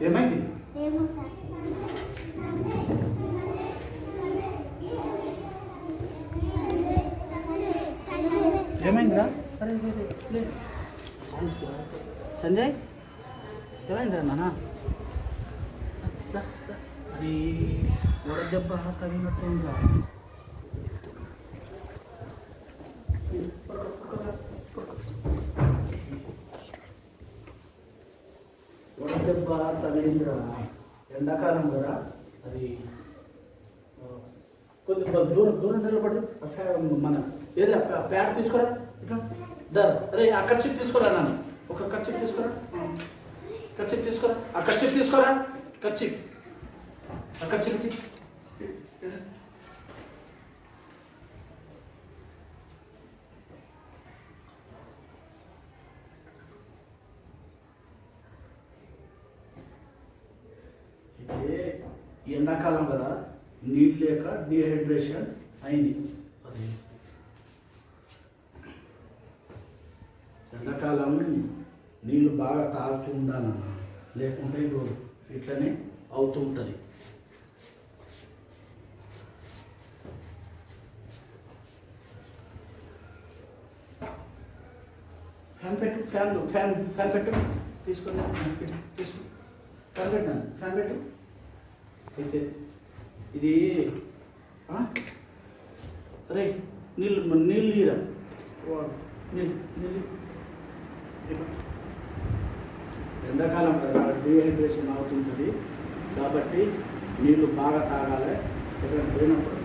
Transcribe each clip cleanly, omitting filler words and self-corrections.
ఏమైంది? ఏమైందిరా? అరే సంజయ్ ఏమైందిరా నాన్న? అది వడదెబ్బ తగినట్టుందిరా. వడదెబ్బ తగిలిందిరా. ఎండాకాలం కదా, అది కొద్దిగా దూరం దూరం నిలబడి మన ఏదో ప్యాడ్ తీసుకురా. ఇట్లా అరే ఆ కర్చీఫ్ తీసుకురా నాన్న, ఒక కర్చీఫ్ తీసుకురా. కర్చీఫ్ తీసుకురా, ఆ కర్చీఫ్ తీసుకురా. కర్చీఫ్ ఆ కర్చీఫ్ ఎండాకాలం కదా, నీళ్ళు లేక డిహైడ్రేషన్ అయింది. అది ఎండాకాలం నీళ్ళు బాగా తాగుతూ ఉండాలన్న, లేకుంటే ఇప్పుడు ఇట్లనే అవుతూ ఉంటుంది. ఫ్యాన్ పెట్టు, ఫ్యాన్ పెట్టు, తీసుకుని తీసుకో. ఫ్యాన్ పెట్టాను, ఫ్యాన్ పెట్టు. అయితే ఇది అరే నీళ్ళు నీరా, నీళ్ళు ఎండాకాలం కదా, డిహైడ్రేషన్ అవుతుంటుంది. కాబట్టి నీళ్ళు బాగా తాగాలి. ఎక్కడ పోయినప్పుడు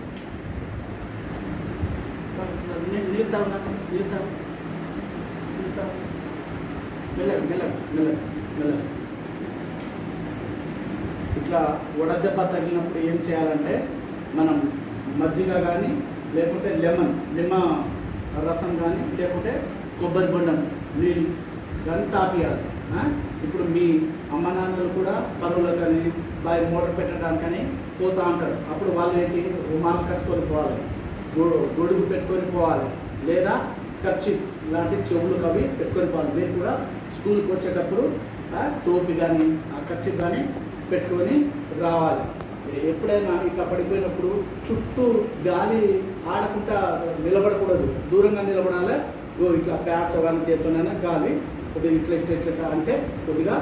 నీళ్ళు తాగు, నీళ్ళు తాగు, నీళ్ళు తాగు. మెల్లగా మెల్లగా మెల్లగా మెల్లగా. ఇట్లా వడదెబ్బ తగిలినప్పుడు ఏం చేయాలంటే, మనం మజ్జిగ కానీ లేకుంటే నిమ్మ రసం కానీ లేకుంటే కొబ్బరి బొండం నీళ్ళు కానీ తాపియాలి. ఇప్పుడు మీ అమ్మ నాన్నలు కూడా పనులు కానీ బాయ్ మోటార్ పెట్టడానికని పోతూ ఉంటారు. అప్పుడు వాళ్ళు ఏంటి, రుమాలు కట్టుకొని పోవాలి, గొడుగు పెట్టుకొని పోవాలి, లేదా కర్చీఫ్ ఇలాంటి చెవులు అవి పెట్టుకొని పోవాలి. మీరు కూడా స్కూల్కి వచ్చేటప్పుడు టోపీ కానీ ఆ కర్చీఫ్ కానీ పెట్టుకొని రావాలి. ఎప్పుడైనా ఇట్లా పడిపోయినప్పుడు చుట్టూ గాలి ఆడకుండా నిలబడకూడదు, దూరంగా నిలబడాలి. ఇట్లా ప్యాడ్తో కానీ చేత్తోనైనా గాలి కొద్దిగా ఇట్లా ఇట్లా ఇట్లా అంటే కొద్దిగా